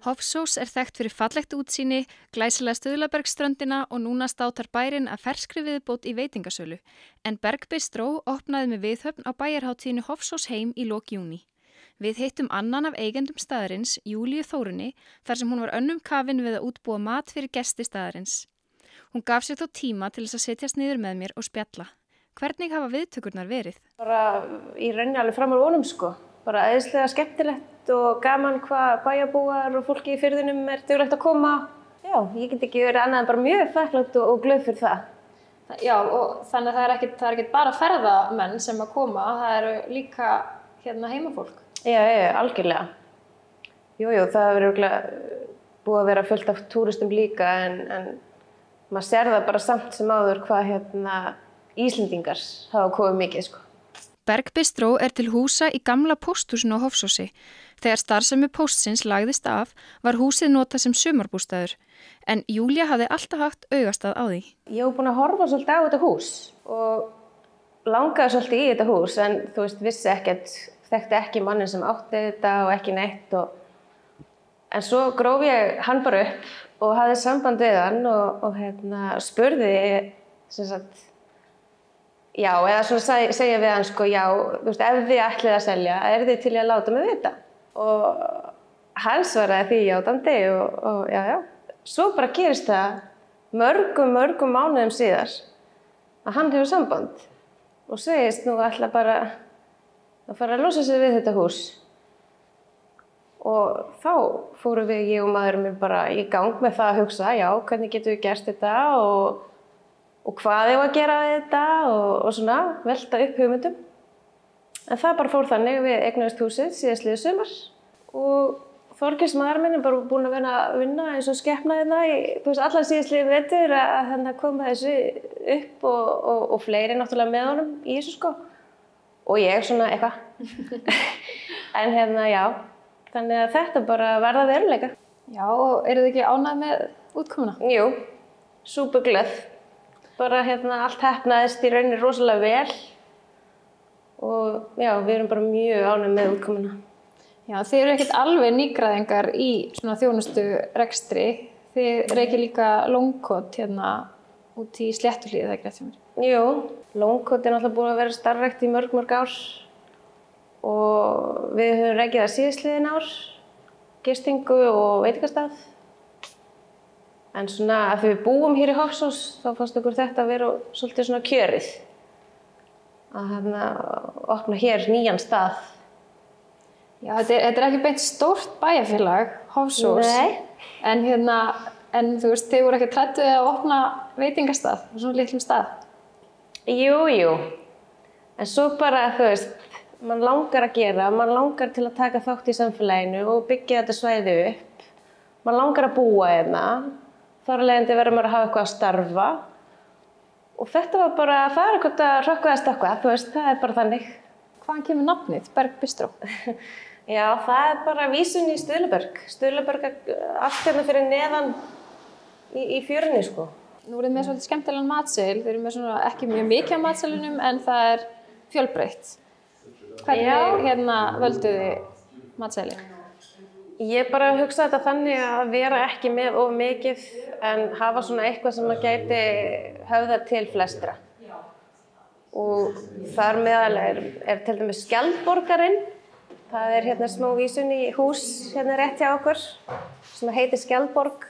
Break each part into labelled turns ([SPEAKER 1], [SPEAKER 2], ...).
[SPEAKER 1] Hofsós þekkt fyrir fallegt útsýni, glæsilega Stuðlabergsströndina og núna státar bærinn af ferskri viðbót í veitingasölu. En Berg Bistró opnaði með viðhöfn á bæjarhátíðinni Hofsós heim í lok júní. Við hittum annan af eigendum staðarins, Júlíu Þórunni, þar sem hún var önnum kafin við að útbúa mat fyrir gesti staðarins. Hún gaf sér þó tíma til þess að setjast niður með mér og spjalla. Hvernig hafa viðtökurnar verið?
[SPEAKER 2] Bara í rauninni alveg fram úr vonum sko. Bara æðislega skemmtilegt og gaman hvað bæjarbúar og fólki í firðinum duglegt að koma. Já, ég get ekki verið annað en bara mjög þakklát og glöð fyrir það.
[SPEAKER 3] Já, og þannig að það er ekkert bara ferðamenn sem að koma, það eru líka heimafólk.
[SPEAKER 2] Já, algjörlega. Jú, það hefur örugglega búið að vera fullt af túristum líka en maður sér það bara samt sem áður hvað Íslendingar hafa komið mikið sko.
[SPEAKER 1] Berg Bistró til húsa í gamla pósthúsinu á Hofsósi. Þegar starfsemi póstsins lagðist af var húsið notað sem sumarbústaður, en Júlía hafði alltaf haft augastað á því.
[SPEAKER 2] Ég hef búin að horfa svolítið á þetta hús og langaði svolítið í þetta hús en þú veist, vissi ekkert, þekkti ekki mannin sem átti þetta og ekki neitt. En svo gróf ég hann bara upp og hafði samband við hann og spurði sem sagt, já, eða svona segja við hann sko, já, þú veist, ef þið ætlið að selja, þið til að láta mig vita? Og hann svaraði því játandi og já. Svo bara gerist það mörgum mánuðum síðar að hann hefur samband og segist nú ætla bara að fara að losa sig við þetta hús. Og þá fórum við, ég og maðurinn minn bara í gang með það að hugsa, já, hvernig getum við gert þetta og hvað ég var að gera við þetta og svona velta upp hugmyndum. En það bara fór þannig, við eignuðumst húsið síðastliðið sumar og Þorgils maðurinn minn bara búinn að vinna eins og skepna í allan síðastliðið vetur að koma þessu upp og fleiri náttúrulega með honum í þessu sko. Og ég svona eitthvað. En já, þannig að þetta bara verða veruleika.
[SPEAKER 3] Já, og eru þið ekki ánægð með útkomuna?
[SPEAKER 2] Jú, súperglöð. Bara allt heppnaðist í rauninni rosalega vel og já, við erum bara mjög ánægð með útkomuna.
[SPEAKER 3] Já, þið eru ekkert alveg nýgræðingar í svona þjónustu rekstri. Þið reykið líka Longkot út í Sléttuhlíð, það ekki rétt hjá mér?
[SPEAKER 2] Jú, Longkot náttúrulega búin að vera starfrækt í mörg ár og við höfum reykið það síðastliðin ár, gistingu og veitingastað. En svona að við búum hér í Hofsós, þá fannst okkur þetta að vera svolítið svona kjörið. Að opna hér nýjan stað.
[SPEAKER 3] Já, þetta ekki beint stórt bæjarfélag, Hofsós.
[SPEAKER 2] Nei.
[SPEAKER 3] En þú veist, þið voru ekki trættuð að opna veitingastað á svona litlum stað?
[SPEAKER 2] Jú. En svo bara, þú veist, mann langar að gera, mann langar til að taka þátt í samfélaginu og byggja þetta svæði upp. Mann langar að búa hérna. Þar af leiðandi verður maður að hafa eitthvað að starfa. Og þetta var bara að fara eitthvað að hrökkva eða stökkva, þú veist, það bara þannig.
[SPEAKER 3] Hvaðan kemur nafnið, Berg Bistró?
[SPEAKER 2] Já, það bara vísun í Stuðlaberg. Stuðlaberg allt fyrir neðan í fjörunni, sko.
[SPEAKER 3] Nú eruð með svolítið skemmtilegan matseðil. Þið eru með svona ekki mjög mikið af matseðlinum, en það fjölbreytt. Hvernig völduð þið matseðilinn?
[SPEAKER 2] Ég bara hugsa þetta þannig að vera ekki með of mikið en hafa svona eitthvað sem að gæti höfða til flestra. Og þar meðal er til dæmis Skjaldborgarinn. Það er smá vísun í hús rétt hjá okkur sem heitir Skjaldborg.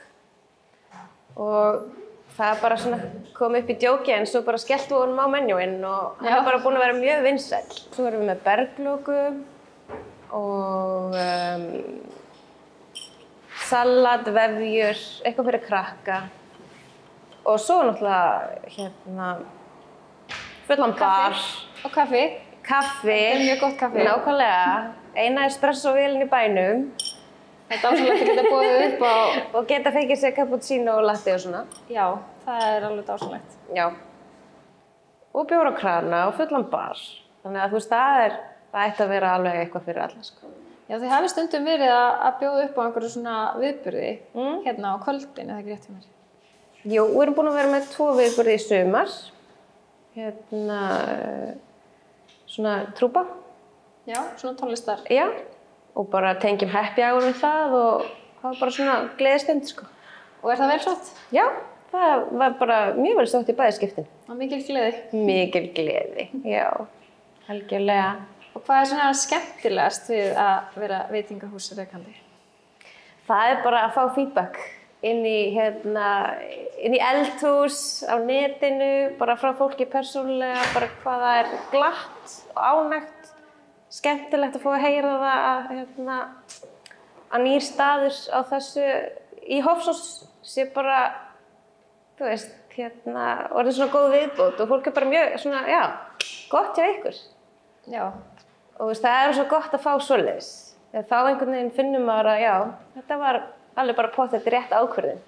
[SPEAKER 2] Og það bara svona kom upp í djóki en svo bara skelltu honum á menjúinn og hann er bara búinn að vera mjög vinsæll. Svo erum við með berglóku og salat, vefjur, eitthvað fyrir krakka. Og svo náttúrulega fullan bar.
[SPEAKER 3] Og kaffi.
[SPEAKER 2] Kaffi.
[SPEAKER 3] Þetta er mjög gott kaffi.
[SPEAKER 2] Nákvæmlega. Eina espressóvélin í bænum.
[SPEAKER 3] Það er dásamlegt að geta boðið upp á...
[SPEAKER 2] Og geta fengið sér cappuccino og latte og svona.
[SPEAKER 3] Já, það er alveg dásamlegt.
[SPEAKER 2] Já. Og bjór á krana og fullan bar. Þannig að þú veist, það ætti að vera alveg eitthvað fyrir alla, sko.
[SPEAKER 3] Já, þið hafið stundum verið að bjóða upp á einhverju svona viðburði á kvöldin, eða ekki rétt hjá mér?
[SPEAKER 2] Jú, við erum búin að vera með 2 viðburði í sumar. Svona trúpa.
[SPEAKER 3] Já, svona tónlistar.
[SPEAKER 2] Já, og bara tengjum happy hour við það og það var bara svona gleðistund, sko.
[SPEAKER 3] Og það vel sótt?
[SPEAKER 2] Já, það var bara mjög vel sótt í bæði skiptin.
[SPEAKER 3] Og mikil gleði?
[SPEAKER 2] Mikil gleði, já, algjörlega.
[SPEAKER 3] Og hvað svona skemmtilegast við að vera veitingahúsrekandi?
[SPEAKER 2] Það bara að fá feedback inn í eldhús, á netinu, bara frá fólki persónulega, bara hvað það glatt og ánægt, skemmtilegt að fá að heyra það að nýr staður á þessu í Hofsós sé bara, þú veist, orðið svona góð viðbót og fólk bara mjög svona, já, gott hjá ykkur.
[SPEAKER 3] Já.
[SPEAKER 2] Og það svo gott að fá svoleiðis. Þá einhvern veginn finnum maður að já, þetta var alveg bara pottþétt rétt ákvörðun.